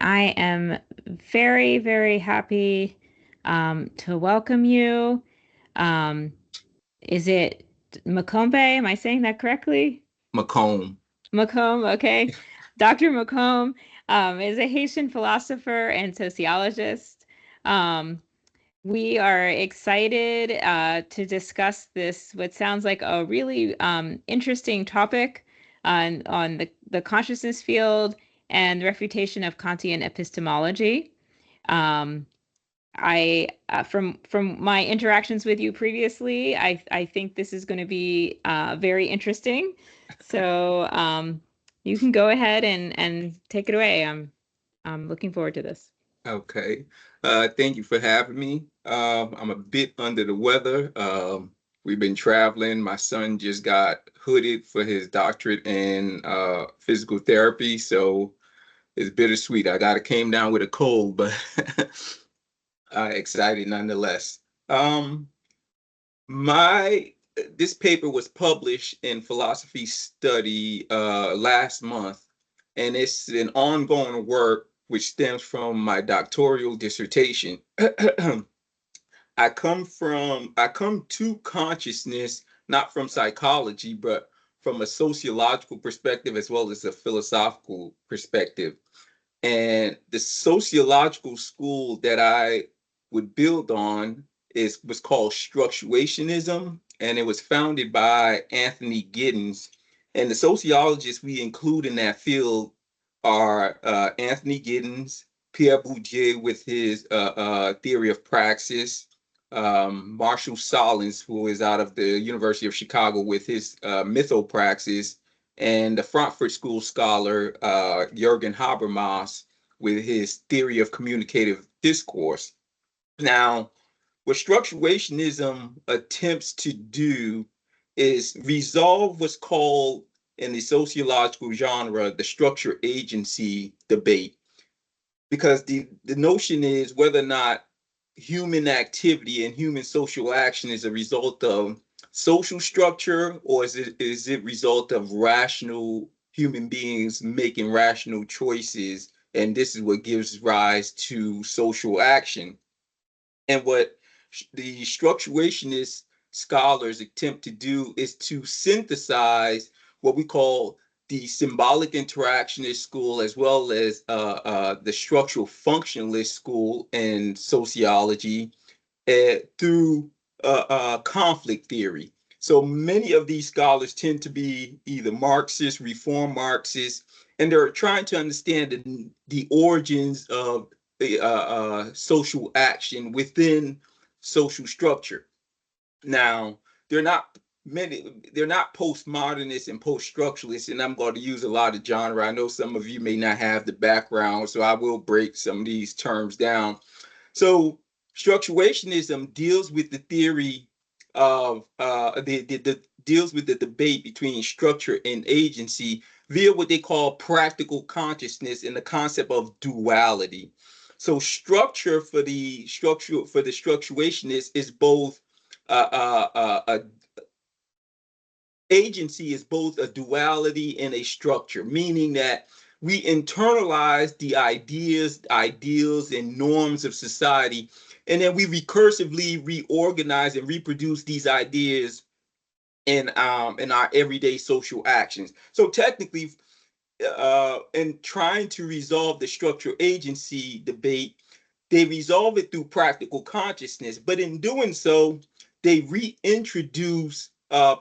right. I am very, very happy to welcome you. Um, is it Macombe? Am I saying that correctly? Macomb. Macomb, okay. Dr. Macomb is a Haitian philosopher and sociologist. Um, we are excited to discuss this, what sounds like a really interesting topic on the consciousness field and the refutation of Kantian epistemology. Um, from my interactions with you previously, I think this is going to be very interesting. So you can go ahead and take it away. I'm looking forward to this. Okay. Thank you for having me. I'm a bit under the weather. We've been traveling. My son just got hooded for his doctorate in physical therapy, so it's bittersweet. I got came down with a cold, but excited nonetheless. Um, my this paper was published in Philosophy Study last month, and it's an ongoing work which stems from my doctoral dissertation. I come to consciousness not from psychology, but from a sociological perspective as well as a philosophical perspective. And the sociological school that I would build on is was called structurationism, and it was founded by Anthony Giddens. And the sociologists we include in that field are Anthony Giddens, Pierre Bourdieu with his theory of praxis, Marshall Solins, who is out of the University of Chicago with his mythopraxis, and the Frankfurt School scholar Jürgen Habermas with his theory of communicative discourse. Now, what structurationism attempts to do is resolve what's called in the sociological genre the structure agency debate, because the notion is whether or not human activity and human social action is a result of social structure, or is it result of rational human beings making rational choices, and this is what gives rise to social action. And what the structurationist scholars attempt to do is to synthesize what we call the symbolic interactionist school as well as the structural functionalist school in sociology through conflict theory. So many of these scholars tend to be either Marxist, reform Marxists, and they're trying to understand the origins of the social action within social structure. Now, they're not they're not postmodernists and post-structuralists, and I'm going to use a lot of genre. I know some of you may not have the background, so I will break some of these terms down. So structurationism deals with the theory of the deals with the debate between structure and agency via what they call practical consciousness and the concept of duality. So structure for the structurationist is both a agency is both a duality and a structure, meaning that we internalize the ideas, ideals, and norms of society, and then we recursively reorganize and reproduce these ideas in our everyday social actions. So technically, in trying to resolve the structural agency debate, they resolve it through practical consciousness, but in doing so, they reintroduce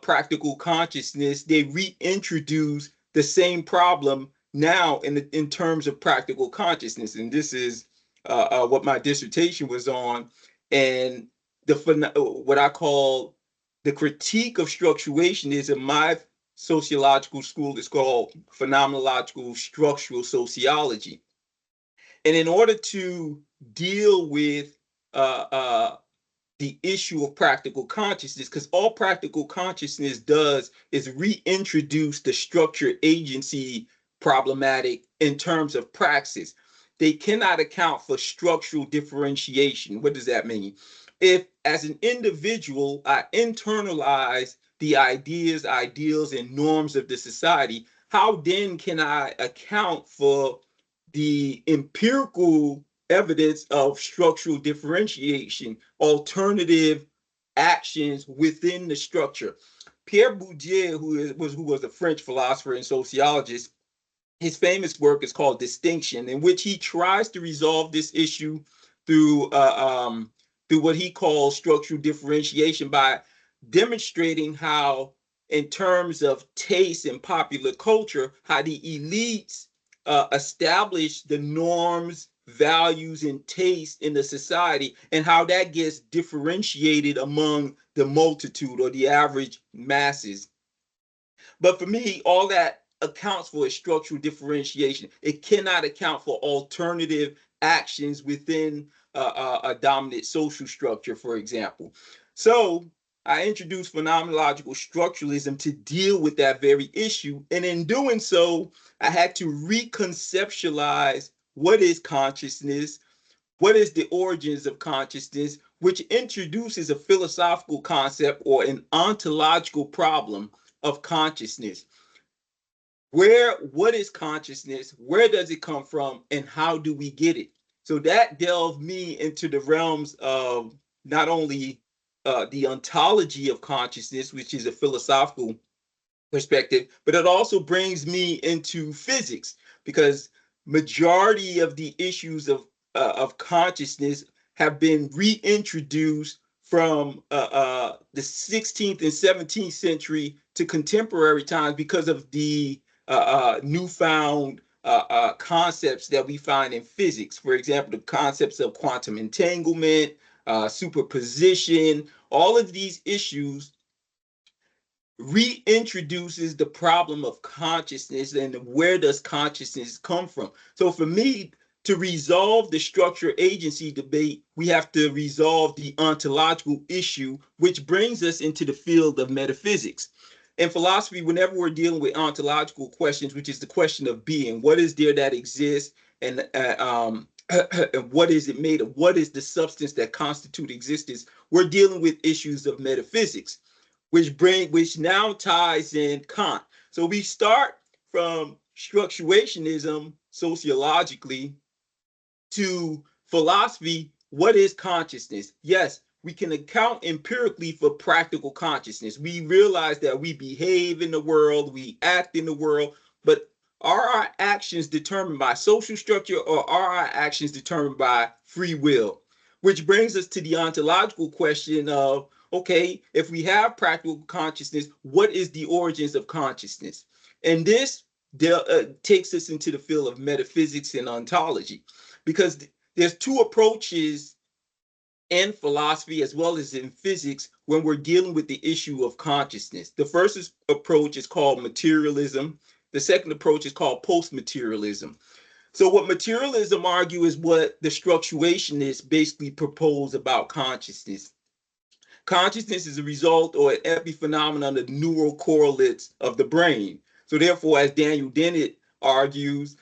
practical consciousness. They reintroduce the same problem now in terms of practical consciousness, and this is what my dissertation was on, and the what I call the critique of structurationism. My sociological school is called phenomenological structural sociology. And in order to deal with uh, uh, the issue of practical consciousness, because all practical consciousness does is reintroduce the structure agency problematic in terms of praxis. They cannot account for structural differentiation. What does that mean? If, as an individual, I internalize the ideas, ideals, and norms of the society, how then can I account for the empirical evidence of structural differentiation, alternative actions within the structure. Pierre Bourdieu, who was a French philosopher and sociologist, his famous work is called Distinction, in which he tries to resolve this issue through through what he calls structural differentiation by demonstrating how, in terms of taste and popular culture, how the elites establish the norms, values, and taste in the society, and how that gets differentiated among the multitude or the average masses. But for me, all that accounts for is structural differentiation. It cannot account for alternative actions within a dominant social structure, for example. So I introduced phenomenological structuralism to deal with that very issue. And in doing so, I had to reconceptualize what is consciousness, what is the origins of consciousness, which introduces a philosophical concept or an ontological problem of consciousness. What is consciousness? Where does it come from? And how do we get it? So that delved me into the realms of not only the ontology of consciousness, which is a philosophical perspective, but it also brings me into physics, because majority of the issues of consciousness have been reintroduced from the 16th and 17th century to contemporary times because of the newfound concepts that we find in physics. For example, the concepts of quantum entanglement, superposition, all of these issues reintroduces the problem of consciousness and where does consciousness come from. So for me, to resolve the structure agency debate, we have to resolve the ontological issue, which brings us into the field of metaphysics. In philosophy, whenever we're dealing with ontological questions, which is the question of being, what is there that exists, and what is it made of? What is the substance that constitutes existence? We're dealing with issues of metaphysics, which now ties in Kant. So we start from structurationism sociologically to philosophy. What is consciousness? Yes, we can account empirically for practical consciousness. We realize that we behave in the world, we act in the world, but are our actions determined by social structure, or are our actions determined by free will? Which brings us to the ontological question of, okay, if we have practical consciousness, what is the origins of consciousness? And this takes us into the field of metaphysics and ontology, because there's two approaches in philosophy as well as in physics when we're dealing with the issue of consciousness. The first approach is called materialism. The second approach is called post-materialism. So what materialism argue is what the structurationists basically propose about consciousness. Consciousness is a result or an epiphenomenon of the neural correlates of the brain. So therefore, as Daniel Dennett argues,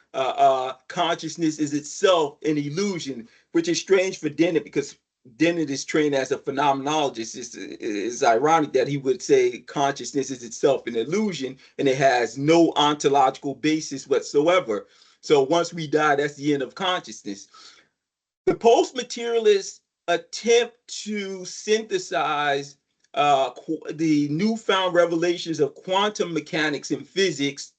consciousness is itself an illusion, which is strange for Dennett because Dennett is trained as a phenomenologist. It's ironic that he would say consciousness is itself an illusion and it has no ontological basis whatsoever. So once we die, that's the end of consciousness. The post-materialists attempt to synthesize the newfound revelations of quantum mechanics and physics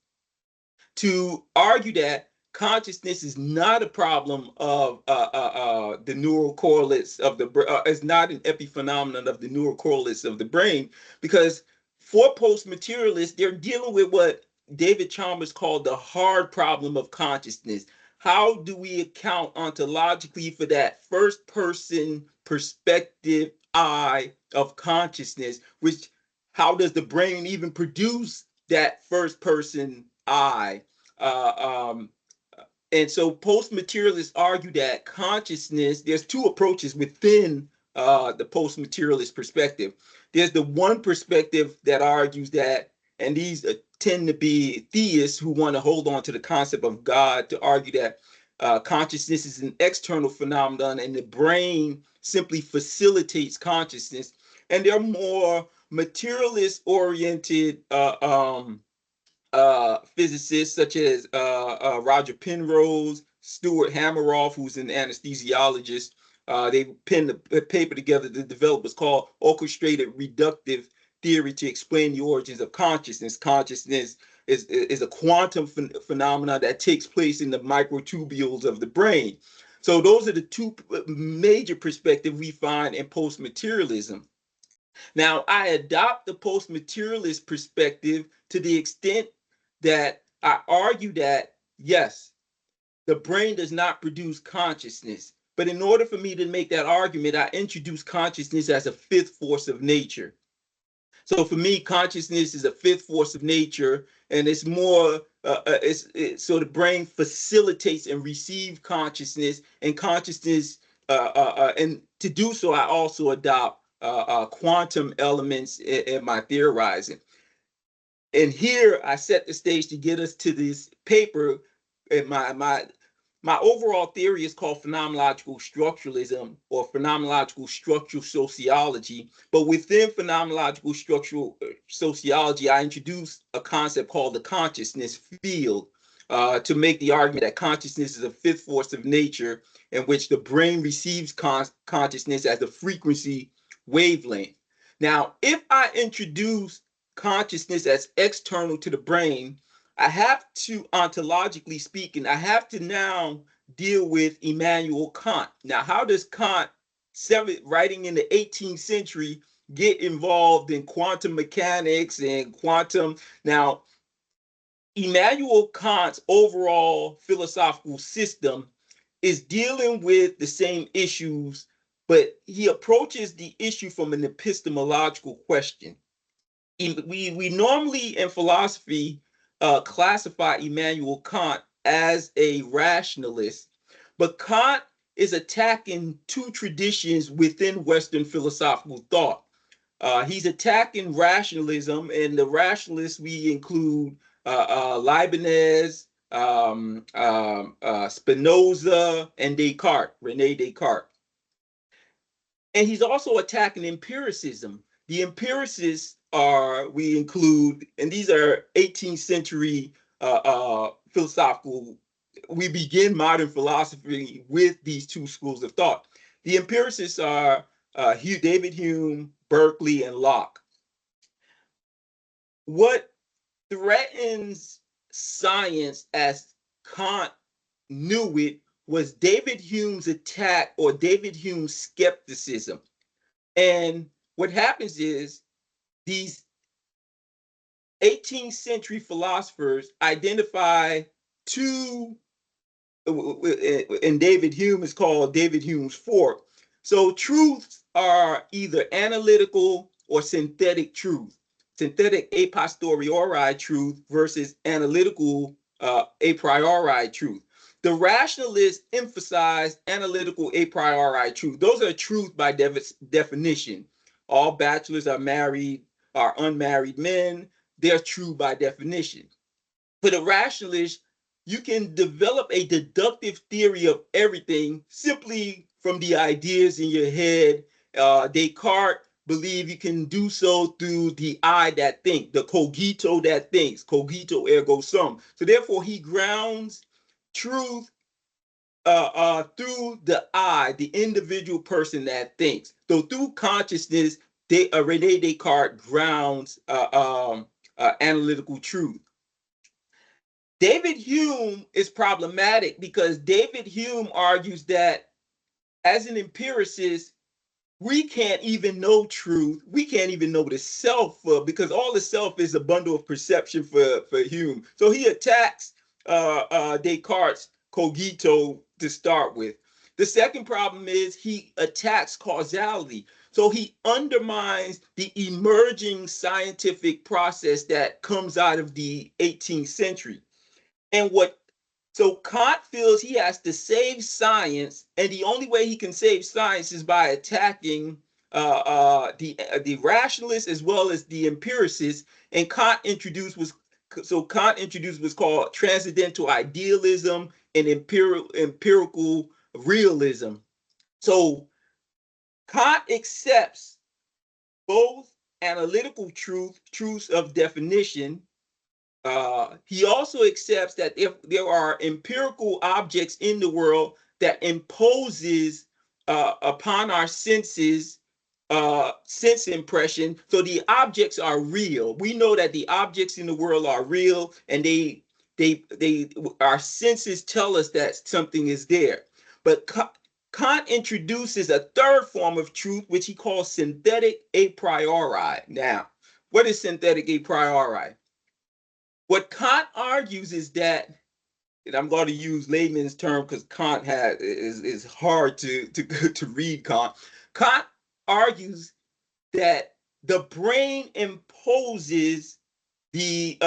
to argue that consciousness is not a problem of the neural correlates of the brain. It's not an epiphenomenon of the neural correlates of the brain, because for post-materialists, they're dealing with what David Chalmers called the hard problem of consciousness. How do we account ontologically for that first person perspective I of consciousness, which how does the brain even produce that first person I? And so post-materialists argue that consciousness, there's two approaches within the post-materialist perspective. There's the one perspective that argues that, and these tend to be theists who want to hold on to the concept of God, to argue that consciousness is an external phenomenon and the brain simply facilitates consciousness. And they're more materialist-oriented physicists such as Roger Penrose, Stuart Hameroff, who's an anesthesiologist. They penned a paper together to develop what's called orchestrated reductive theory to explain the origins of consciousness. Consciousness is a quantum phenomenon that takes place in the microtubules of the brain. So those are the two major perspectives we find in post-materialism. Now, I adopt the post-materialist perspective to the extent that I argue that, yes, the brain does not produce consciousness. But in order for me to make that argument, I introduce consciousness as a fifth force of nature. So for me, consciousness is a fifth force of nature, and it's more. So the brain facilitates and receives consciousness, and consciousness, and to do so, I also adopt quantum elements in my theorizing. And here I set the stage to get us to this paper. And my overall theory is called phenomenological structuralism or phenomenological structural sociology. But within phenomenological structural sociology, I introduced a concept called the consciousness field to make the argument that consciousness is a fifth force of nature in which the brain receives consciousness as a frequency wavelength. Now, if I introduce consciousness as external to the brain, I have to, ontologically speaking, I have to now deal with Immanuel Kant. Now, how does Kant, writing in the 18th century, get involved in quantum mechanics and quantum? Now, Immanuel Kant's overall philosophical system is dealing with the same issues, but he approaches the issue from an epistemological question. We normally in philosophy classify Immanuel Kant as a rationalist, but Kant is attacking two traditions within Western philosophical thought. He's attacking rationalism, and the rationalists we include Leibniz, Spinoza, and Descartes, Rene Descartes. And he's also attacking empiricism. The empiricists we include, and these are 18th century philosophical, we begin modern philosophy with these two schools of thought. The empiricists are David Hume, Berkeley, and Locke. What threatens science as Kant knew it was David Hume's attack or David Hume's skepticism. And what happens is these 18th century philosophers identify two, and David Hume is called David Hume's fork. So truths are either analytical or synthetic truth. Synthetic a posteriori truth versus analytical a priori truth. The rationalists emphasize analytical a priori truth. Those are truth by definition. All bachelors are unmarried men. They're true by definition. For the rationalists, you can develop a deductive theory of everything simply from the ideas in your head. Descartes believed you can do so through the I that thinks, the cogito that thinks, cogito ergo sum. So therefore, he grounds truth through the I, the individual person that thinks. So through consciousness, Rene Descartes grounds analytical truth. David Hume is problematic because David Hume argues that as an empiricist, we can't even know truth. We can't even know the self because all the self is a bundle of perception for Hume. So he attacks Descartes' cogito to start with. The second problem is he attacks causality. So he undermines the emerging scientific process that comes out of the 18th century. And so Kant feels he has to save science, and the only way he can save science is by attacking the rationalists as well as the empiricists. And Kant introduced what's called transcendental idealism and empirical realism. So Kant accepts both analytical truths of definition, He also accepts that if there are empirical objects in the world that imposes upon our senses sense impression, so the objects are real. We know that the objects in the world are real, and they our senses tell us that something is there. But Kant introduces a third form of truth, which he calls synthetic a priori. Now, what is synthetic a priori? What Kant argues is that, and I'm going to use layman's term because Kant is hard to read Kant. Kant argues that the brain imposes the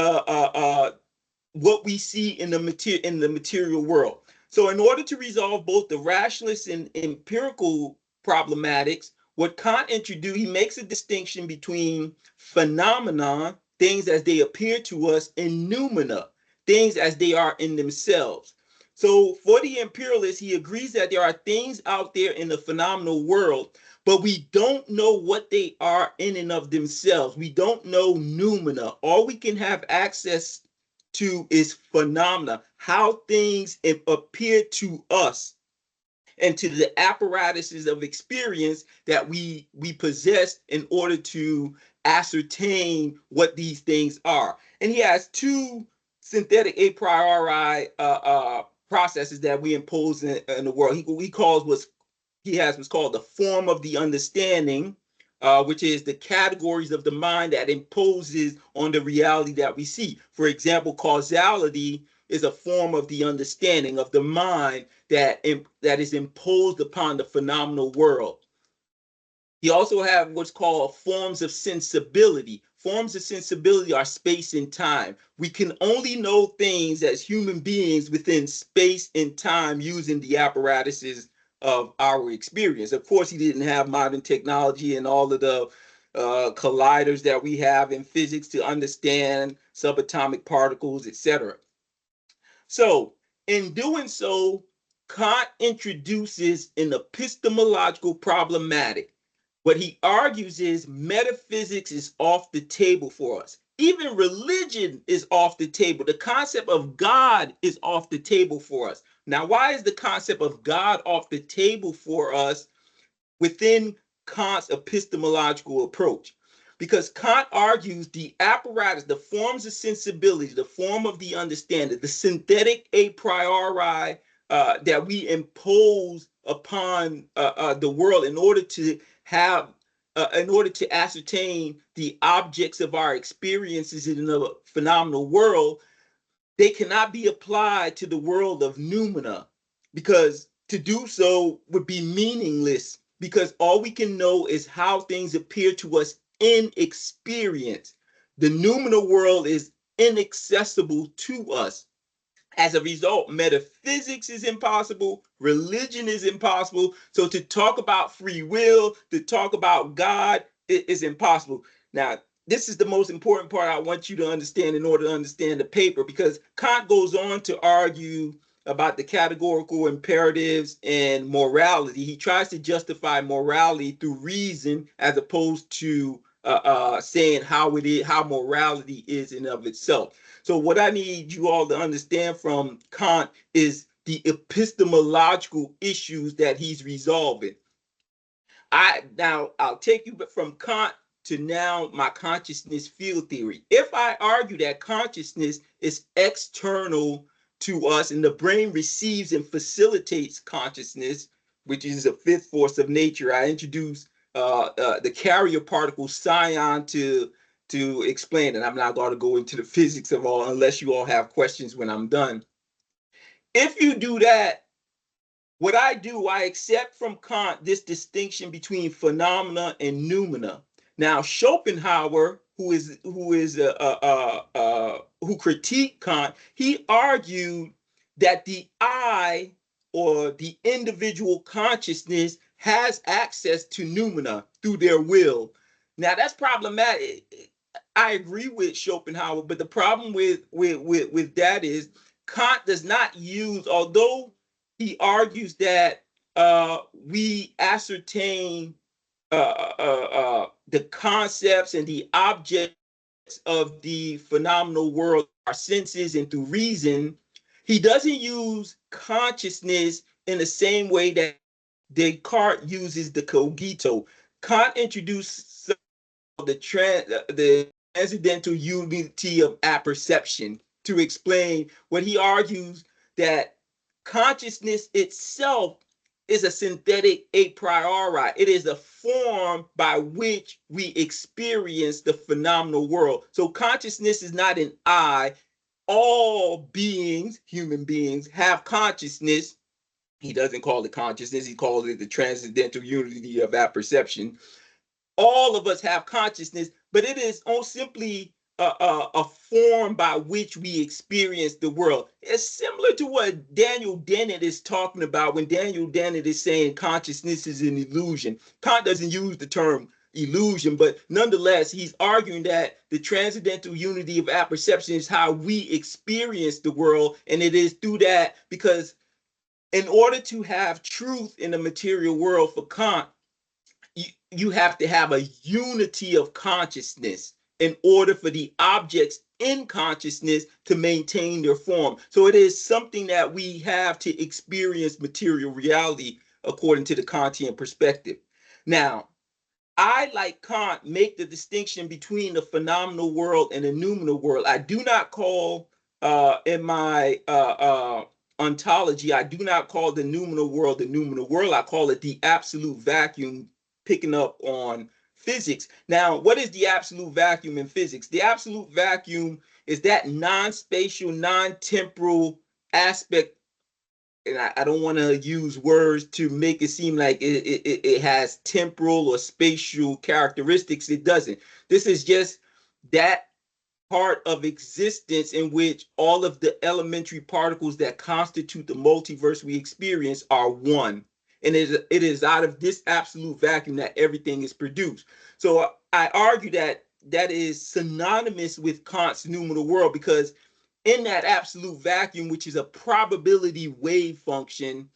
what we see in the material world. So in order to resolve both the rationalist and empirical problematics, what Kant introduced, he makes a distinction between phenomena, things as they appear to us, and noumena, things as they are in themselves. So for the imperialist, he agrees that there are things out there in the phenomenal world, but we don't know what they are in and of themselves. We don't know noumena. All we can have access to is phenomena, how things appear to us and to the apparatuses of experience that we possess in order to ascertain what these things are. And he has two synthetic a priori processes that we impose in the world. He calls what's called the form of the understanding, which is the categories of the mind that imposes on the reality that we see. For example, causality is a form of the understanding of the mind that is imposed upon the phenomenal world. He also have what's called forms of sensibility. Forms of sensibility are space and time. We can only know things as human beings within space and time using the apparatuses of our experience. Of course, he didn't have modern technology and all of the colliders that we have in physics to understand subatomic particles, etc. So, in doing so, Kant introduces an epistemological problematic. What he argues is metaphysics is off the table for us. Even religion is off the table. The concept of God is off the table for us. Now, why is the concept of God off the table for us within Kant's epistemological approach? Because Kant argues the apparatus, the forms of sensibility, the form of the understanding, the synthetic a priori that we impose upon the world in order to ascertain the objects of our experiences in the phenomenal world, they cannot be applied to the world of noumena, because to do so would be meaningless, because all we can know is how things appear to us in experience. The noumenal world is inaccessible to us. As a result, metaphysics is impossible, religion is impossible. So to talk about free will, to talk about God, it is impossible. Now, this is the most important part I want you to understand in order to understand the paper, because Kant goes on to argue about the categorical imperatives and morality. He tries to justify morality through reason as opposed to saying how morality is in of itself. So what I need you all to understand from Kant is the epistemological issues that he's resolving. I'll take you from Kant to now my consciousness field theory. If I argue that consciousness is external to us and the brain receives and facilitates consciousness, which is a fifth force of nature, I introduce the carrier particle psion to explain it. I'm not going to go into the physics of all unless you all have questions when I'm done. If you do that, what I do, I accept from Kant this distinction between phenomena and noumena. Now, Schopenhauer, who critiqued Kant, he argued that the I, or the individual consciousness, has access to noumena through their will. Now, that's problematic. I agree with Schopenhauer, but the problem with that is Kant does not use, although he argues that we ascertain the concepts and the objects of the phenomenal world our senses and through reason, he doesn't use consciousness in the same way that Descartes uses the cogito. Kant introduced the transcendental unity of apperception to explain what he argues that consciousness itself is a synthetic a priori. It is a form by which we experience the phenomenal world. So consciousness is not an I. All beings, human beings, have consciousness. He doesn't call it consciousness. He calls it the transcendental unity of apperception. All of us have consciousness, but it is simply a form by which we experience the world. It's similar to what Daniel Dennett is talking about when Daniel Dennett is saying consciousness is an illusion. Kant doesn't use the term illusion, but nonetheless, he's arguing that the transcendental unity of apperception is how we experience the world, and it is through that, because in order to have truth in the material world for Kant, you have to have a unity of consciousness in order for the objects in consciousness to maintain their form. So it is something that we have to experience material reality according to the Kantian perspective. Now, I, like Kant, make the distinction between the phenomenal world and the noumenal world. I do not call, in my ontology, I do not call the noumenal world the noumenal world. I call it the absolute vacuum, picking up on physics. Now, what is the absolute vacuum in physics? The absolute vacuum is that non-spatial, non-temporal aspect, and I don't want to use words to make it seem like it has temporal or spatial characteristics. It doesn't. This is just that part of existence in which all of the elementary particles that constitute the multiverse we experience are one. And it is out of this absolute vacuum that everything is produced. So I argue that that is synonymous with Kant's noumenal world, because in that absolute vacuum, which is a probability wave function,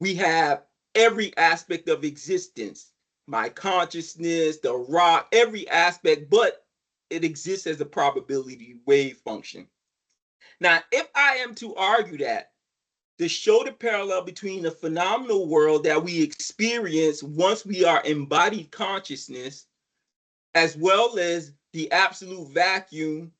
we have every aspect of existence, my consciousness, the rock, every aspect, but it exists as a probability wave function. Now, if I am to argue that, to show the parallel between the phenomenal world that we experience once we are embodied consciousness, as well as the absolute vacuum,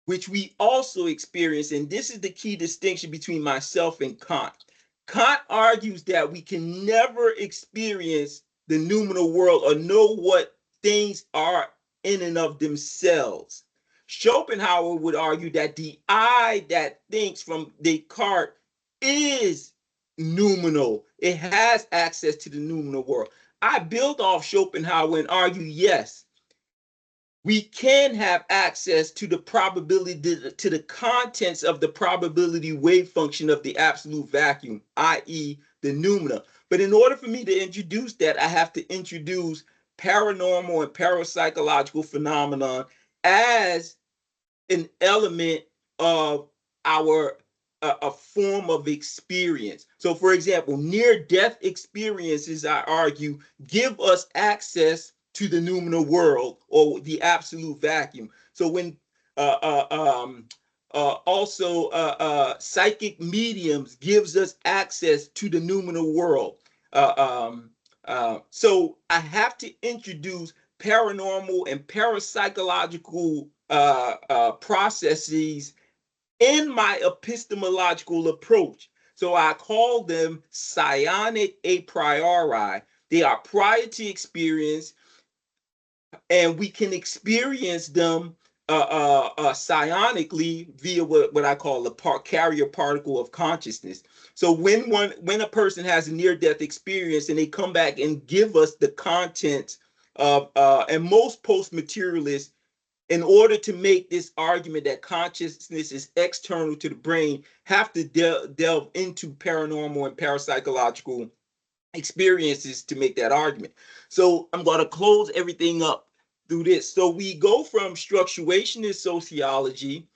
which we also experience, and this is the key distinction between myself and Kant. Kant argues that we can never experience the noumenal world or know what things are in and of themselves. Schopenhauer would argue that the I that thinks from Descartes is noumenal. It has access to the noumenal world. I build off Schopenhauer and argue, yes, we can have access to the probability, to the contents of the probability wave function of the absolute vacuum, i.e. the noumena. But in order for me to introduce that, I have to introduce paranormal and parapsychological phenomenon as an element of our a form of experience. So, for example, near-death experiences, I argue, give us access to the noumenal world or the absolute vacuum. So when psychic mediums gives us access to the noumenal world. So I have to introduce paranormal and parapsychological processes in my epistemological approach. So I call them psionic a priori. They are prior to experience, and we can experience them psionically via what I call the carrier particle of consciousness. So when a person has a near-death experience and they come back and give us the contents of, and most post-materialists, in order to make this argument that consciousness is external to the brain, have to delve into paranormal and parapsychological experiences to make that argument. So I'm going to close everything up through this. So we go from structurationist sociology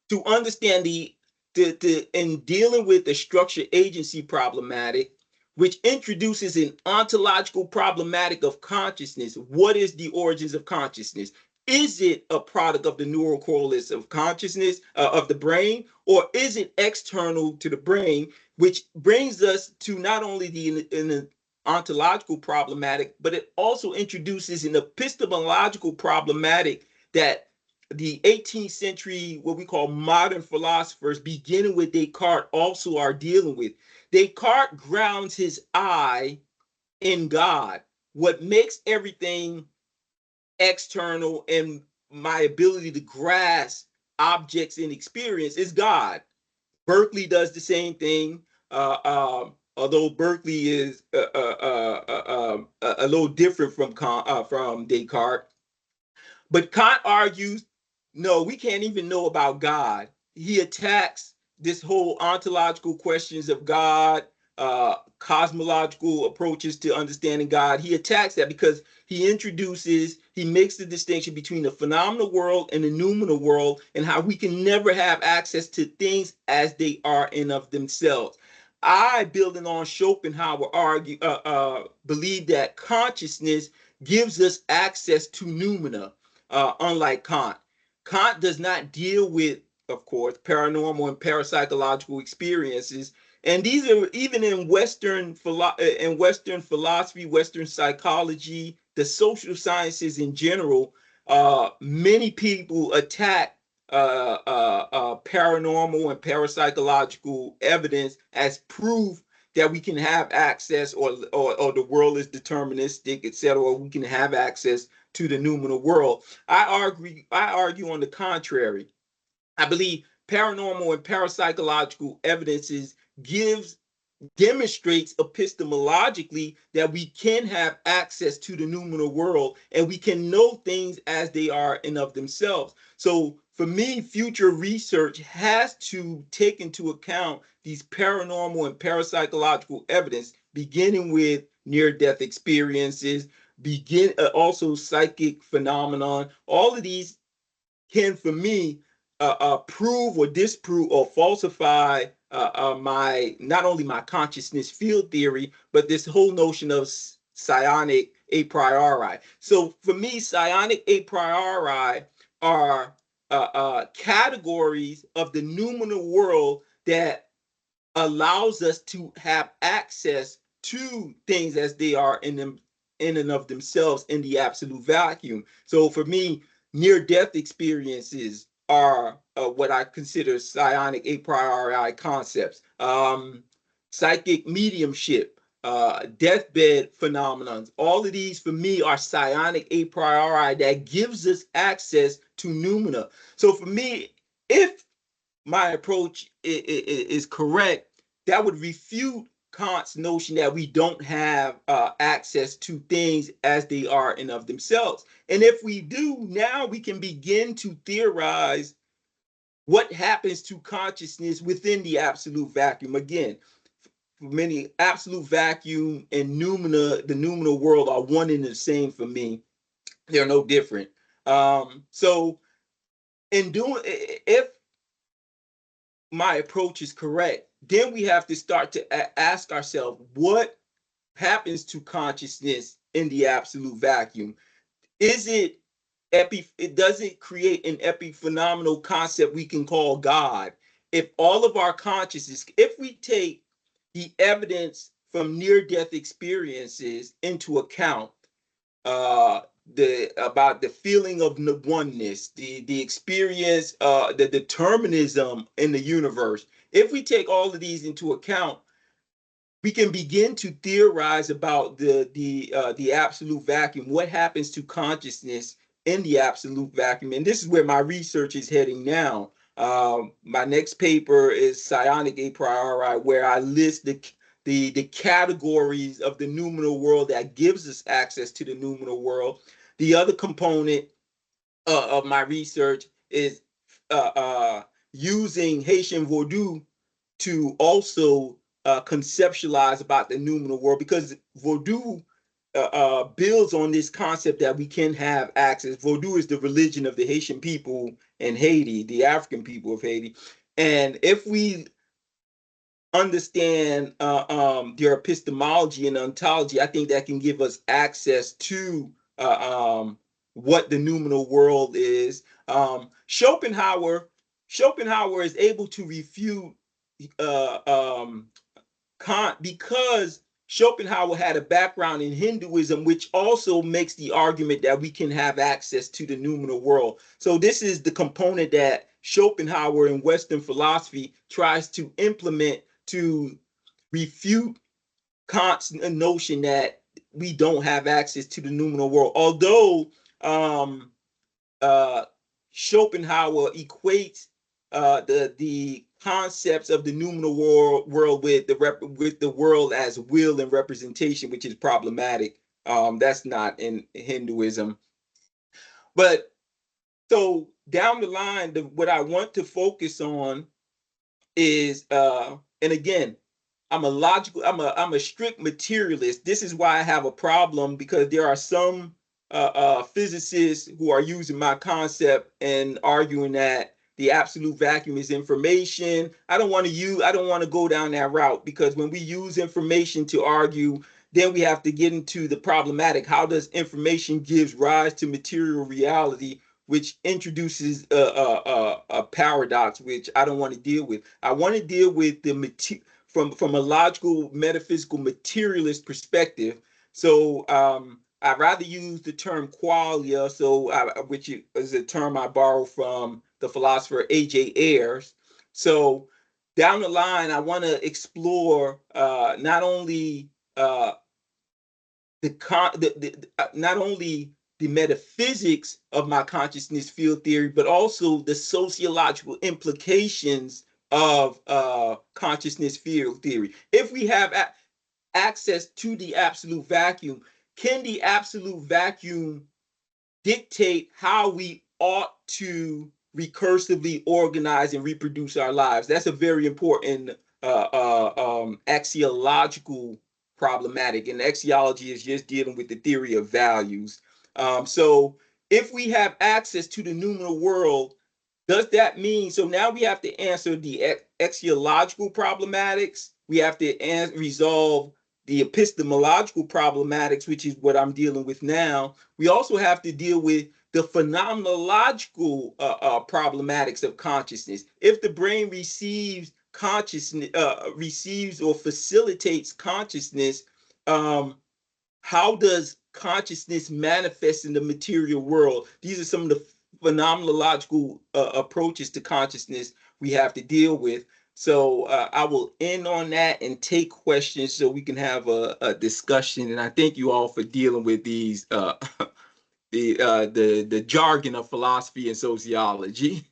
to understand in dealing with the structure agency problematic, which introduces an ontological problematic of consciousness. What is the origins of consciousness? is it a product of the neural correlates of consciousness of the brain, or is it external to the brain, which brings us to not only the ontological problematic, but it also introduces an epistemological problematic that the 18th century, what we call modern philosophers, beginning with Descartes, also are dealing with. Descartes grounds his I in God. What makes everything external and my ability to grasp objects in experience is God. Berkeley does the same thing, although Berkeley is a little different from Descartes. But Kant argues, no, we can't even know about God. He attacks this whole ontological questions of God, cosmological approaches to understanding God. He attacks that because he makes the distinction between the phenomenal world and the noumenal world, and how we can never have access to things as they are in of themselves. I, building on Schopenhauer, believe that consciousness gives us access to noumena, unlike Kant. Kant does not deal with, of course, paranormal and parapsychological experiences. And these are even in Western philosophy, Western psychology, the social sciences in general. Many people attack paranormal and parapsychological evidence as proof that we can have access, or the world is deterministic, etc., or we can have access to the noumenal world. I argue on the contrary. I believe paranormal and parapsychological evidences gives demonstrates epistemologically that we can have access to the noumenal world, and we can know things as they are in of themselves. So for me, future research has to take into account these paranormal and parapsychological evidence, beginning with near-death experiences, also psychic phenomenon. All of these can, for me, prove or disprove or falsify my not only my consciousness field theory, but this whole notion of psionic a priori. So for me, psionic a priori are categories of the noumenal world that allows us to have access to things as they are in and of themselves in the absolute vacuum. So for me, near death experiences are what I consider psionic a priori concepts. Psychic mediumship, deathbed phenomenons, all of these for me are psionic a priori that gives us access to noumena. So for me, if my approach is correct, that would refute Kant's notion that we don't have access to things as they are in of themselves. And if we do, now we can begin to theorize what happens to consciousness within the absolute vacuum. Again, for many, absolute vacuum and the noumenal world are one and the same for me. They're no different. So in doing, if my approach is correct, then we have to start to ask ourselves, what happens to consciousness in the absolute vacuum? Is it does it create an epiphenomenal concept we can call God? If all of our consciousness, if we take the evidence from near-death experiences into account, uh about the feeling of oneness, the experience, the determinism in the universe. If we take all of these into account, we can begin to theorize about the absolute vacuum. What happens to consciousness in the absolute vacuum? And this is where my research is heading now. My next paper is Psionic a priori, where I list the categories of the noumenal world that gives us access to the noumenal world. The other component of my research is using Haitian Vodou to also conceptualize about the noumenal world, because Vodou builds on this concept that we can have access. Vodou is the religion of the Haitian people in Haiti, the African people of Haiti. And if we understand their epistemology and ontology, I think that can give us access to what the noumenal world is. Schopenhauer is able to refute Kant because Schopenhauer had a background in Hinduism, which also makes the argument that we can have access to the noumenal world. So this is the component that Schopenhauer in Western philosophy tries to implement to refute Kant's notion that we don't have access to the noumenal world. Although uh, Schopenhauer equates the concepts of the noumenal world with the world as will and representation, which is problematic. That's not in Hinduism. But so down the line, what I want to focus on is, and again, I'm a strict materialist. This is why I have a problem, because there are some physicists who are using my concept and arguing that the absolute vacuum is information. I don't want to go down that route, because when we use information to argue, then we have to get into the problematic. How does information gives rise to material reality, which introduces a paradox, which I don't want to deal with. I want to deal with the from a logical, metaphysical, materialist perspective. So I'd rather use the term qualia, which is a term I borrow from the philosopher A.J. Ayers. So down the line, I want to explore not only not only the metaphysics of my consciousness field theory, but also the sociological implications of consciousness field theory. If we have access to the absolute vacuum, can the absolute vacuum dictate how we ought to recursively organize and reproduce our lives? That's a very important axiological problematic, and axiology is just dealing with the theory of values. So if we have access to the noumenal world, does that mean, so now we have to answer the axiological problematics, we have to resolve the epistemological problematics, which is what I'm dealing with now. We also have to deal with the phenomenological problematics of consciousness. If the brain receives consciousness, receives or facilitates consciousness, how does consciousness manifest in the material world? These are some of the phenomenological approaches to consciousness we have to deal with. So I will end on that and take questions so we can have a discussion. And I thank you all for dealing with these the jargon of philosophy and sociology.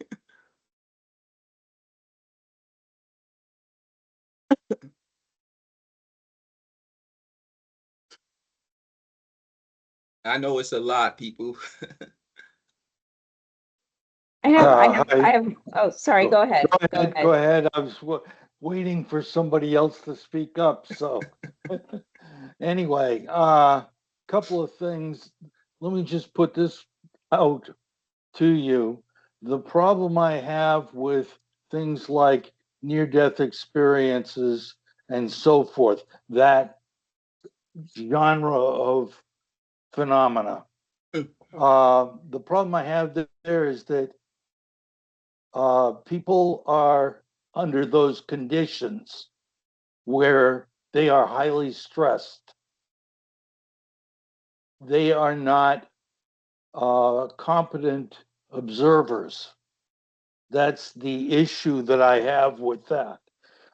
I know it's a lot, people. I have, oh, sorry, go ahead. Go ahead. I was waiting for somebody else to speak up. So anyway, couple of things. Let me just put this out to you. The problem I have with things like near-death experiences and so forth, that genre of phenomena. The problem I have there is that people are under those conditions where they are highly stressed. They are not competent observers. That's the issue that I have with that.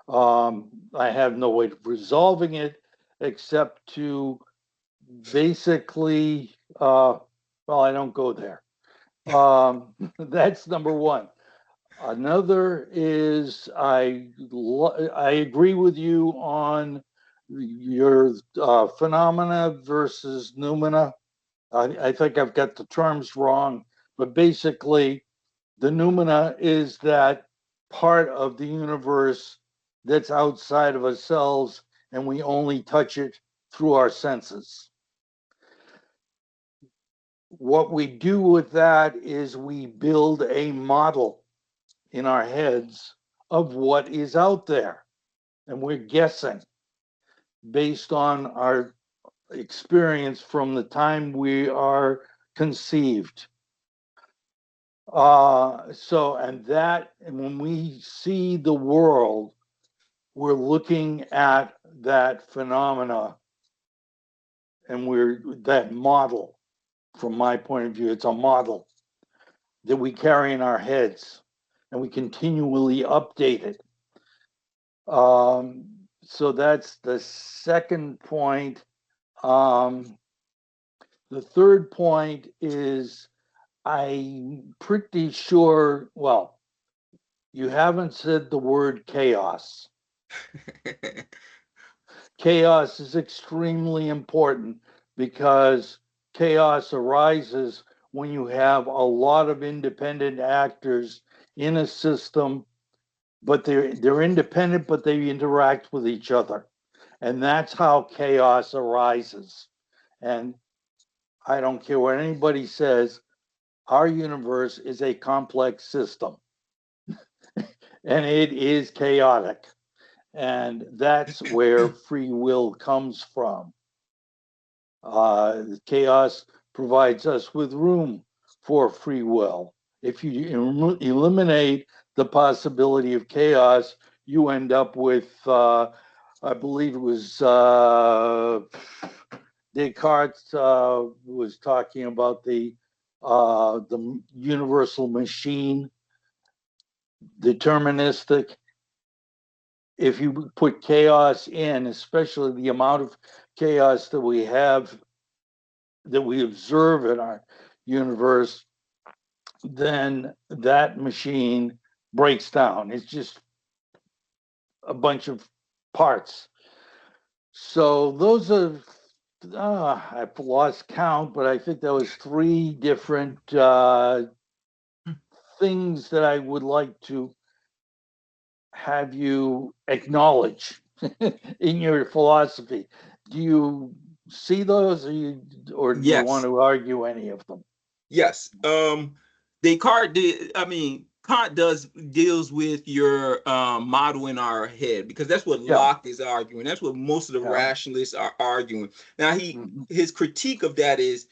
I have no way of resolving it except to basically, well, I don't go there. That's number one. Another is I agree with you on your phenomena versus noumena. I think I've got the terms wrong, but basically the noumena is that part of the universe that's outside of ourselves and we only touch it through our senses. What we do with that is we build a model in our heads of what is out there. And we're guessing based on our experience from the time we are conceived. And when we see the world, we're looking at that phenomena, and that model. From my point of view, it's a model that we carry in our heads, and we continually update it. So that's the second point. The third point is, I'm pretty sure, well, you haven't said the word chaos. Chaos is extremely important because chaos arises when you have a lot of independent actors in a system, but they're independent, but they interact with each other. And that's how chaos arises. And I don't care what anybody says, our universe is a complex system. And it is chaotic. And that's where free will comes from. Chaos provides us with room for free will. If you eliminate the possibility of chaos, you end up with, I believe it was Descartes was talking about the universal machine, deterministic. If you put chaos in, especially the amount of chaos that we have, that we observe in our universe, then that machine breaks down. It's just a bunch of parts. So those are, I've lost count, but I think there was 3 different things that I would like to have you acknowledge in your philosophy. Do you see those, or do you want to argue any of them? Yes. Kant deals with your model in our head, because that's what Locke is arguing. That's what most of the rationalists are arguing. Now, his critique of that is,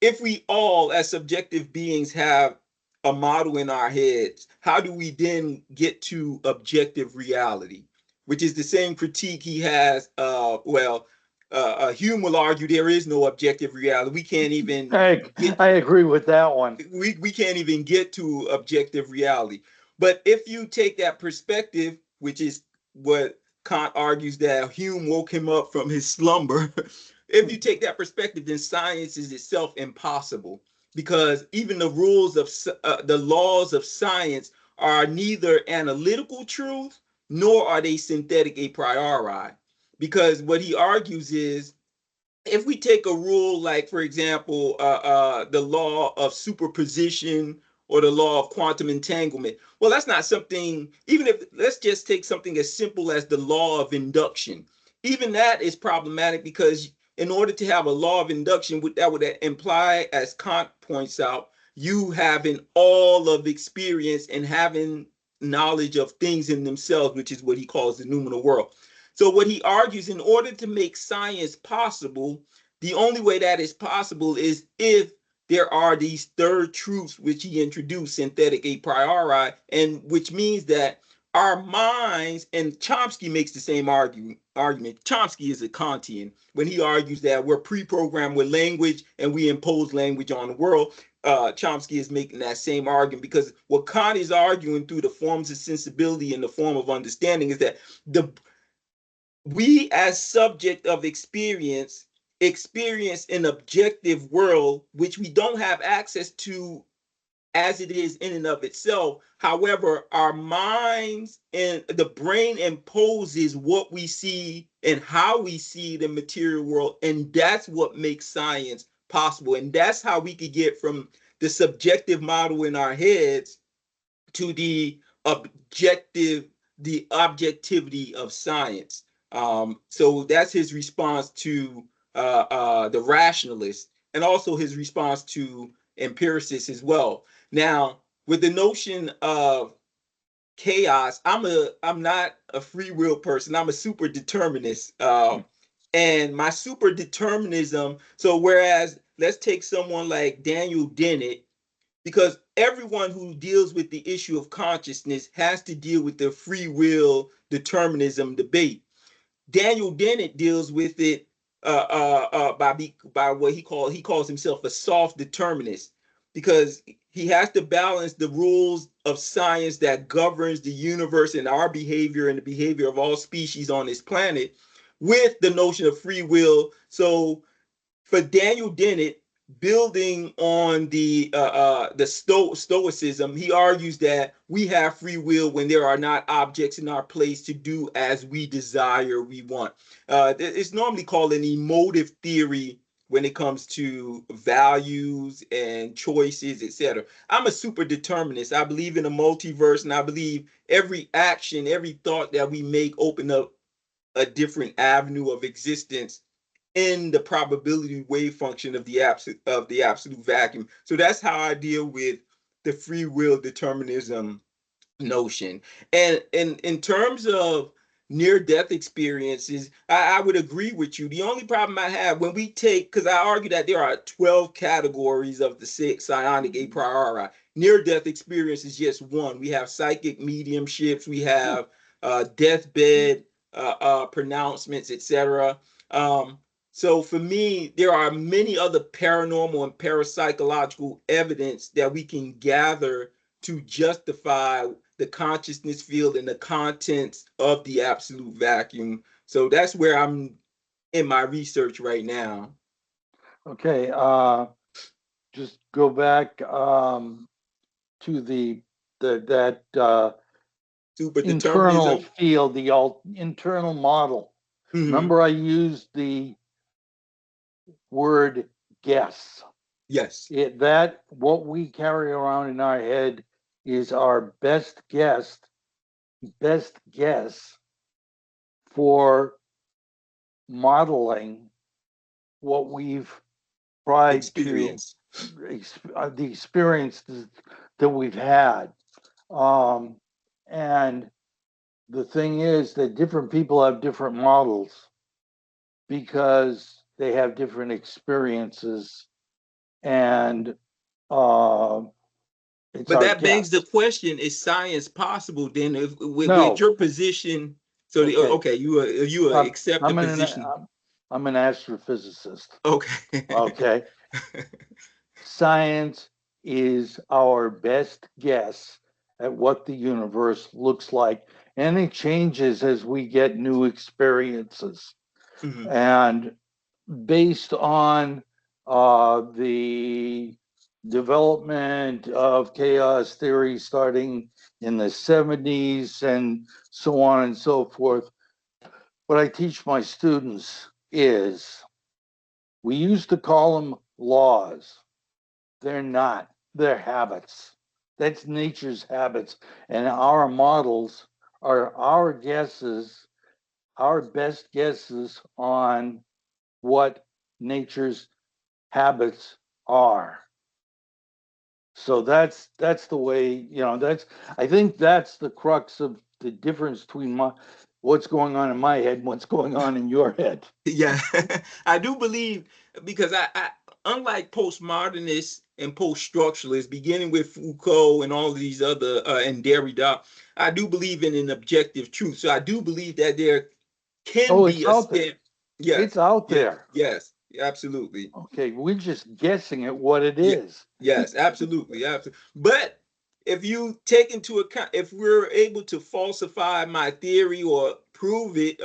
if we all as subjective beings have a model in our heads, how do we then get to objective reality? Which is the same critique he has. Hume will argue there is no objective reality. We can't even. I agree with that one. We can't even get to objective reality. But if you take that perspective, which is what Kant argues, that Hume woke him up from his slumber. If you take that perspective, then science is itself impossible, because even the rules of the laws of science are neither analytical truth nor are they synthetic a priori. Because what he argues is, if we take a rule like, for example, the law of superposition or the law of quantum entanglement, well, that's not something, even if, let's just take something as simple as the law of induction. Even that is problematic, because in order to have a law of induction, that would imply, as Kant points out, you having all of experience and having knowledge of things in themselves, which is what he calls the noumenal world. So what he argues, in order to make science possible, the only way that is possible is if there are these third truths, which he introduced, synthetic a priori, and which means that our minds, and Chomsky makes the same argument. Chomsky is a Kantian when he argues that we're pre-programmed with language and we impose language on the world. Chomsky is making that same argument, because what Kant is arguing through the forms of sensibility and the form of understanding is that we as subject of experience an objective world which we don't have access to as it is in and of itself. However, our minds and the brain imposes what we see and how we see the material world, and that's what makes science possible. And that's how we could get from the subjective model in our heads to the objectivity of science. So that's his response to the rationalists, and also his response to empiricists as well. Now, with the notion of chaos, I'm not a free will person. I'm a super determinist. And my super determinism, so whereas let's take someone like Daniel Dennett, because everyone who deals with the issue of consciousness has to deal with the free will determinism debate. Daniel Dennett deals with it by what he calls himself a soft determinist, because he has to balance the rules of science that governs the universe and our behavior and the behavior of all species on this planet with the notion of free will. So for Daniel Dennett, building on the stoicism, he argues that we have free will when there are not objects in our place to do as we desire, we want. It's normally called an emotive theory when it comes to values and choices, etc. I'm a super determinist. I believe in a multiverse, and I believe every action, every thought that we make open up a different avenue of existence in the probability wave function of the absolute vacuum. So that's how I deal with the free will determinism notion. And in terms of near-death experiences, I would agree with you. The only problem I have when we take, because I argue that there are 12 categories of the six psionic a priori. Near-death experience is just one. We have psychic mediumships, we have deathbed pronouncements, etc. So for me, there are many other paranormal and parapsychological evidence that we can gather to justify the consciousness field and the contents of the absolute vacuum. So that's where I'm in my research right now. Okay, just go back to that Super internal determinism. field, the internal model. Mhm. Remember, I used the word guess. Yes. That what we carry around in our head is our best guess for modeling what we've tried Experience. to the experiences that we've had. And the thing is that different people have different models because they have different experiences, and it's But our that begs the guess. question: is science possible then? If with No. your position, so Okay. you accept the position. I'm an astrophysicist. Okay. Okay. Science is our best guess at what the universe looks like, and it changes as we get new experiences. Mhm. And based on the development of chaos theory starting in the 70s and so on and so forth, what I teach my students is we used to call them laws. They're not, they're habits. That's nature's habits. And our models are our guesses, our best guesses on what nature's habits are. So that's the way, I think that's the crux of the difference between what's going on in my head and what's going on in your head. Yeah, I do believe, because I unlike postmodernists and post-structuralists, beginning with Foucault and all of these other and Derrida, I do believe in an objective truth. So I do believe that there can Oh, be it's a out there. stand. Yes, It's out there. yes, absolutely. Okay, we're just guessing at what it Yeah, is. yes, absolutely, absolutely. But if you take into account, if we're able to falsify my theory or prove it,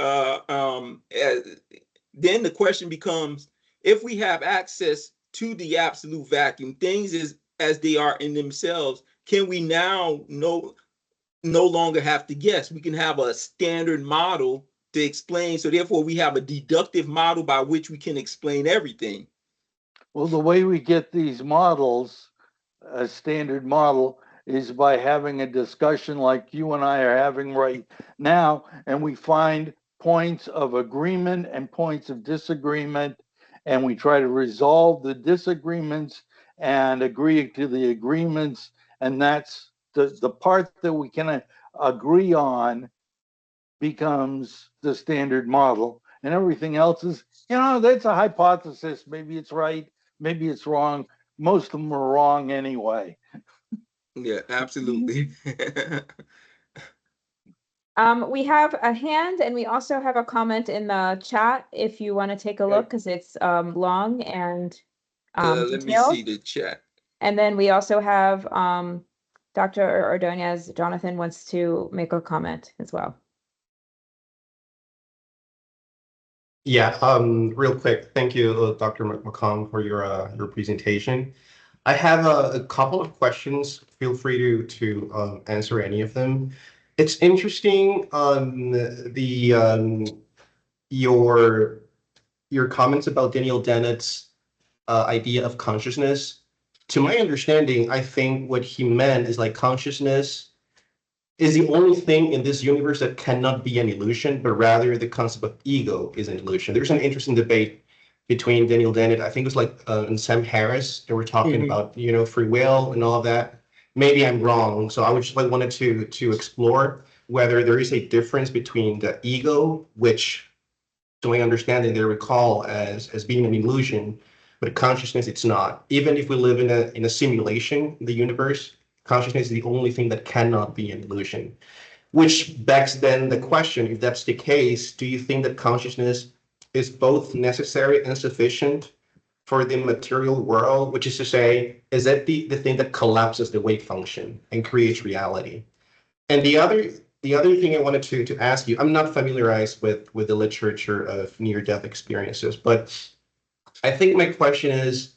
then the question becomes: if we have access to the absolute vacuum, things as they are in themselves, can we now no longer have to guess? We can have a standard model to explain. So therefore, we have a deductive model by which we can explain everything. Well, the way we get these models, a standard model, is by having a discussion like you and I are having right now, and we find points of agreement and points of disagreement, and we try to resolve the disagreements and agree to the agreements, and that's the part that we can agree on becomes the standard model, and everything else is, that's a hypothesis. Maybe it's right, maybe it's wrong. Most of them are wrong anyway. Yeah, absolutely. We have a hand and we also have a comment in the chat if you want to take a look, because it's long and Let me detailed. see the chat. And then we also have Dr. Ordonez, Jonathan wants to make a comment as well. Yeah, real quick, thank you, Dr. McComb, for your presentation. I have a couple of questions. Feel free to answer any of them. It's interesting your comments about Daniel Dennett's idea of consciousness. To my understanding, I think what he meant is like consciousness is the only thing in this universe that cannot be an illusion, but rather the concept of ego is an illusion. There's an interesting debate between Daniel Dennett, I think it was like, and Sam Harris. They were talking about, free will and all of that. Maybe I'm wrong. So I would just wanted to explore whether there is a difference between the ego, which to my understanding they recall as being an illusion, but consciousness it's not. Even if we live in a simulation in the universe, consciousness is the only thing that cannot be an illusion. Which begs then the question, if that's the case, do you think that consciousness is both necessary and sufficient for the material world? Which is to say, is that the thing that collapses the wave function and creates reality? And the other thing I wanted to ask you, I'm not familiarized with the literature of near-death experiences, but I think my question is,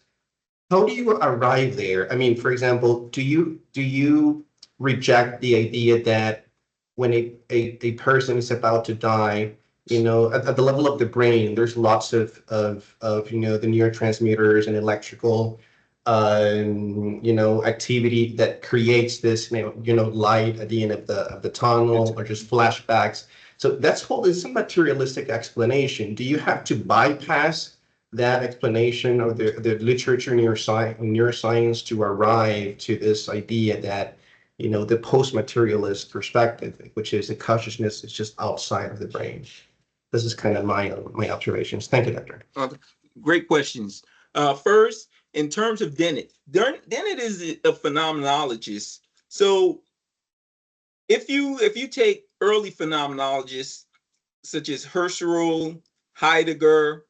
how do you arrive there? I mean, for example, do you reject the idea that when a person is about to die, at the level of the brain, there's lots of the neurotransmitters and electrical activity that creates this light at the end of the tunnel, or just flashbacks. So this is a materialistic explanation. Do you have to bypass that explanation of the literature in neuroscience to arrive to this idea that the post-materialist perspective, which is the consciousness is just outside of the brain? This is kind of my observations. Thank you, Doctor. Great questions. First, in terms of Dennett is a phenomenologist. So if you take early phenomenologists such as Husserl, Heidegger,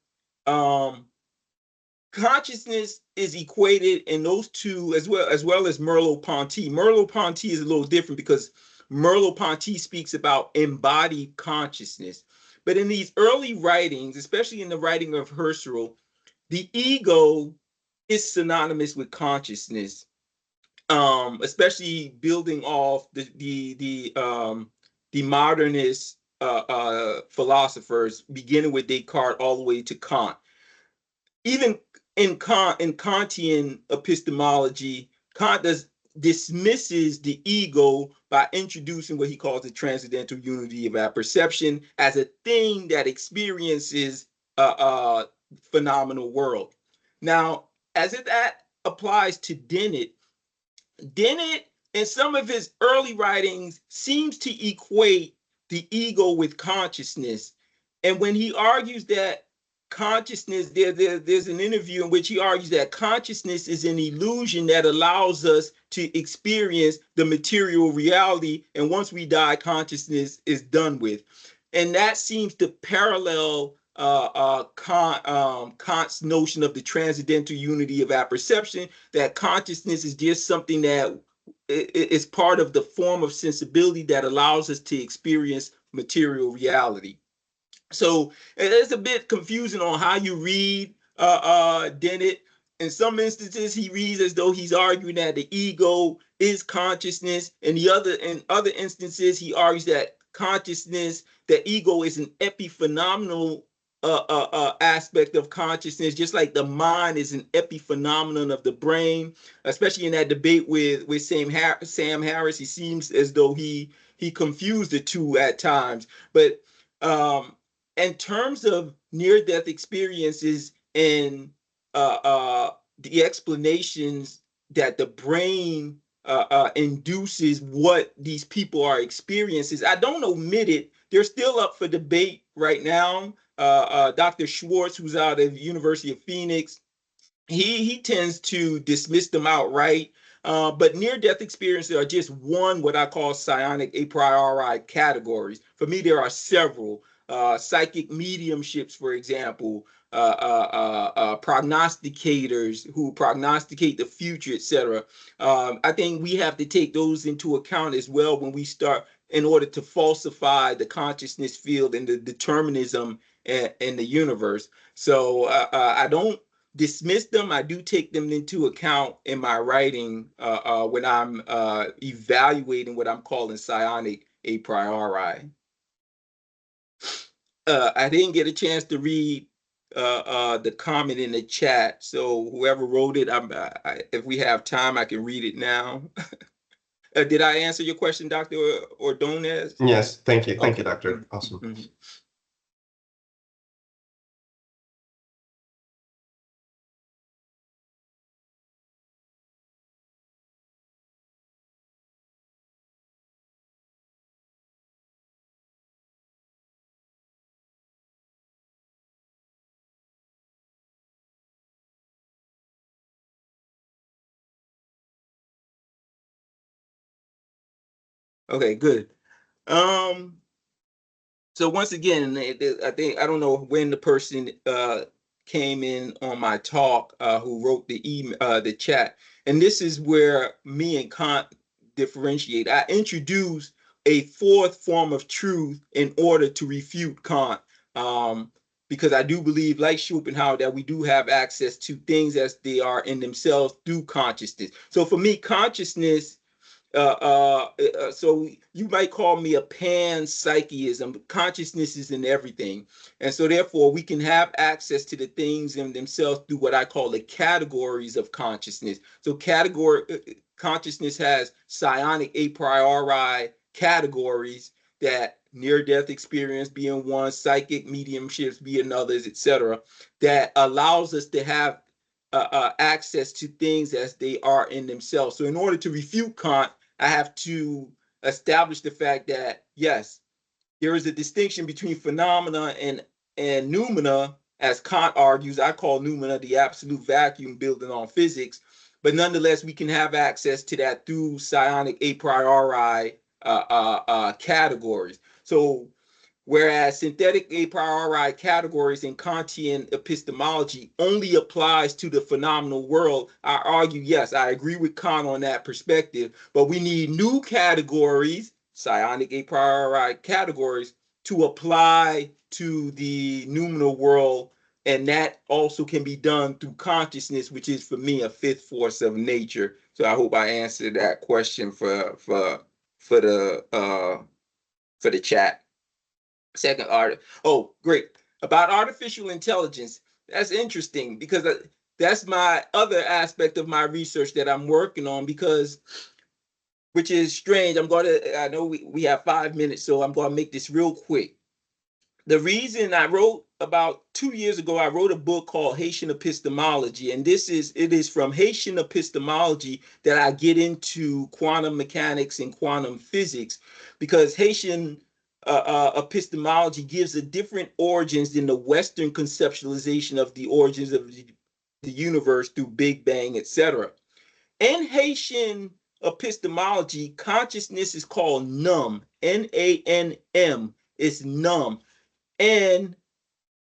consciousness is equated in those two, as well as Merleau-Ponty. Merleau-Ponty is a little different because Merleau-Ponty speaks about embodied consciousness. But in these early writings, especially in the writing of Husserl, the ego is synonymous with consciousness, especially building off the modernist philosophers, beginning with Descartes all the way to Kant. Even in Kantian epistemology, Kant dismisses the ego by introducing what he calls the transcendental unity of apperception as a thing that experiences a phenomenal world. Now, as that applies to Dennett in some of his early writings seems to equate the ego with consciousness. And when he argues that consciousness, there's an interview in which he argues that consciousness is an illusion that allows us to experience the material reality, and once we die, consciousness is done with. And that seems to parallel Kant's notion of the transcendental unity of apperception, that consciousness is just something that is part of the form of sensibility that allows us to experience material reality. So it's a bit confusing on how you read Dennett. In some instances, he reads as though he's arguing that the ego is consciousness. In other instances, he argues that consciousness, the ego, is an epiphenomenal aspect of consciousness, just like the mind is an epiphenomenon of the brain. Especially in that debate with Sam Harris, he seems as though he confused the two at times. But in terms of near-death experiences and the explanations that the brain induces what these people are experiencing, I don't omit it. They're still up for debate right now. Dr. Schwartz, who's out of the University of Phoenix, he tends to dismiss them outright. But near-death experiences are just one what I call psionic a priori categories. For me, there are several. Psychic mediumships, for example, prognosticators who prognosticate the future, etc. I think we have to take those into account as well when we start, in order to falsify the consciousness field and the determinism in the universe. So I don't dismiss them. I do take them into account in my writing when I'm evaluating what I'm calling psionic a priori. I didn't get a chance to read the comment in the chat, so whoever wrote it, if we have time, I can read it now. Did I answer your question, Dr. Ordonez? Yes, thank you. Thank Okay. you, Doctor. Awesome. Mm-hmm. Okay, good. So once again, I think, I don't know when the person came in on my talk who wrote the chat, and this is where me and Kant differentiate. I introduced a fourth form of truth in order to refute Kant, because I do believe, like Schopenhauer, that we do have access to things as they are in themselves through consciousness. So for me, consciousness, so you might call me a panpsychism. Consciousness is in everything, and so therefore we can have access to the things in themselves through what I call the categories of consciousness. So consciousness has psionic a priori categories, that near-death experience being one, psychic mediumships being others, etc., that allows us to have access to things as they are in themselves. So in order to refute Kant, I have to establish the fact that, yes, there is a distinction between phenomena and noumena. As Kant argues, I call noumena the absolute vacuum building on physics. But nonetheless, we can have access to that through psionic a priori categories. So whereas synthetic a priori categories in Kantian epistemology only applies to the phenomenal world, I argue, yes, I agree with Kant on that perspective, but we need new categories, psionic a priori categories, to apply to the noumenal world, and that also can be done through consciousness, which is for me a fifth force of nature. So I hope I answered that question for the chat. Second art. Oh, great. About artificial intelligence. That's interesting because that's my other aspect of my research that I'm working on, because, which is strange. I know we have 5 minutes, so I'm going to make this real quick. The reason I wrote, about 2 years ago, I wrote a book called Haitian Epistemology, and it is from Haitian epistemology that I get into quantum mechanics and quantum physics, because Haitian epistemology gives a different origins than the Western conceptualization of the origins of the universe through Big Bang, etc. In Haitian epistemology, consciousness is called NUM, N-A-N-M. It's NUM. And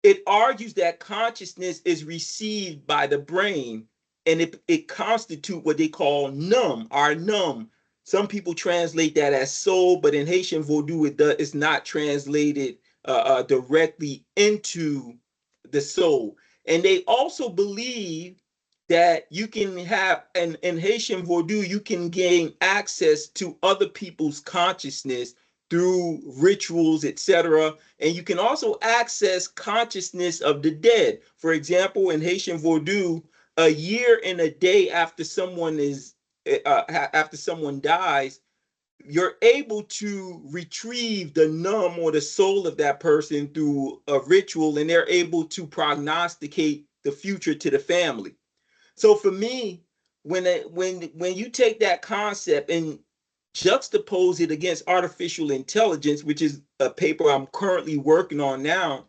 it argues that consciousness is received by the brain, and it constitutes what they call NUM, our NUM. Some people translate that as soul, but in Haitian Vodou, it's not translated directly into the soul. And they also believe that you can have, in Haitian Vodou, you can gain access to other people's consciousness through rituals, etc. And you can also access consciousness of the dead. For example, in Haitian Vodou, a year and a day after someone dies, you're able to retrieve the NUM or the soul of that person through a ritual, and they're able to prognosticate the future to the family. So for me, when you take that concept and juxtapose it against artificial intelligence, which is a paper I'm currently working on now,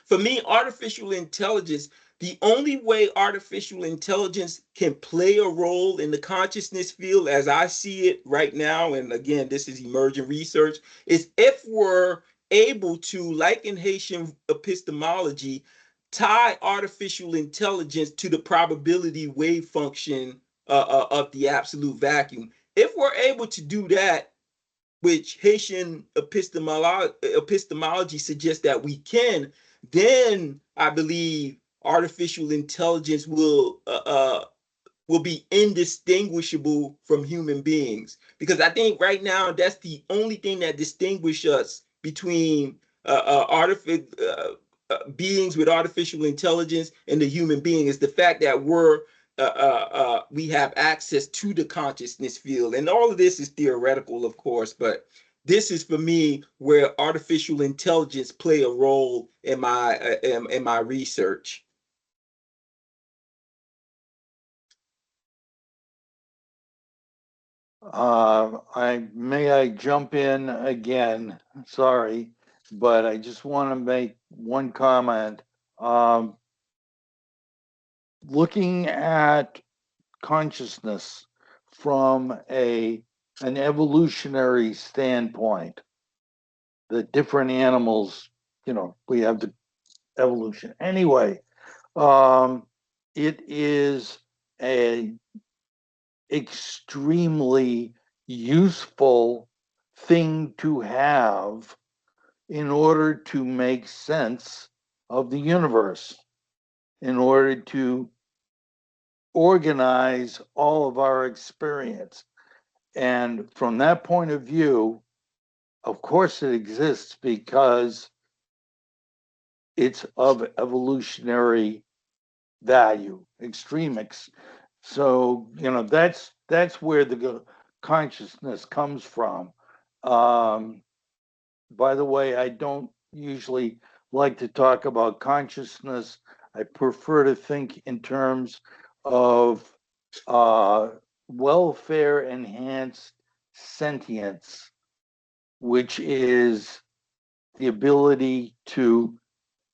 for me, artificial intelligence The only way artificial intelligence can play a role in the consciousness field, as I see it right now, and again, this is emerging research, is if we're able to, like in Haitian epistemology, tie artificial intelligence to the probability wave function of the absolute vacuum. If we're able to do that, which Haitian epistemology suggests that we can, then I believe artificial intelligence will be indistinguishable from human beings. Because I think right now that's the only thing that distinguishes us between beings with artificial intelligence and the human being is the fact that we have access to the consciousness field. And all of this is theoretical, of course, but this is for me where artificial intelligence play a role in my research. I jump in again? Sorry, but I just want to make one comment. Looking at consciousness from an evolutionary standpoint, the different animals, we have the evolution. Anyway, it is a extremely useful thing to have in order to make sense of the universe, in order to organize all of our experience. And from that point of view, of course it exists because it's of evolutionary value, so that's where the consciousness comes from. By the way, I don't usually like to talk about consciousness. I prefer to think in terms of welfare enhanced sentience, which is the ability to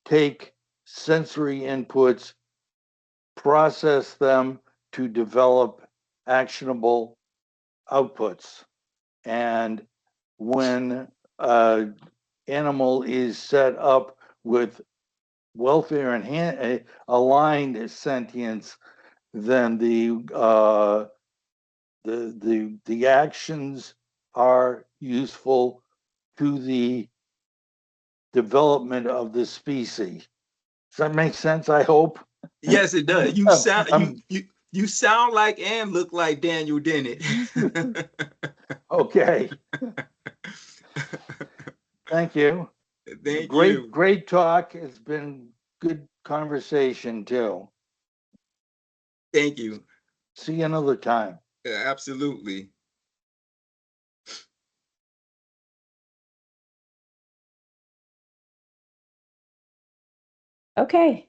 take sensory inputs, process them to develop actionable outputs. And when an animal is set up with welfare and aligned sentience, then the actions are useful to the development of the species. Does that make sense? I hope. Yes, it does. You sound like and look like Daniel Dennett. Okay. Thank you. Thank you. Great talk. It's been good conversation too. Thank you. See you another time. Yeah, absolutely. Okay.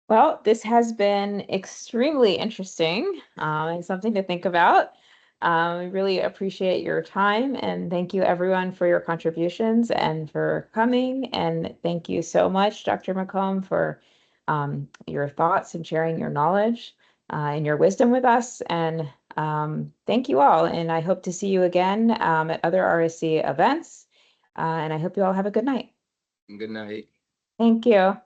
Well, this has been extremely interesting and something to think about. We really appreciate your time, and thank you everyone for your contributions and for coming. And thank you so much, Dr. McComb, for your thoughts and sharing your knowledge and your wisdom with us. And thank you all. And I hope to see you again at other RSC events. And I hope you all have a good night. Good night. Thank you.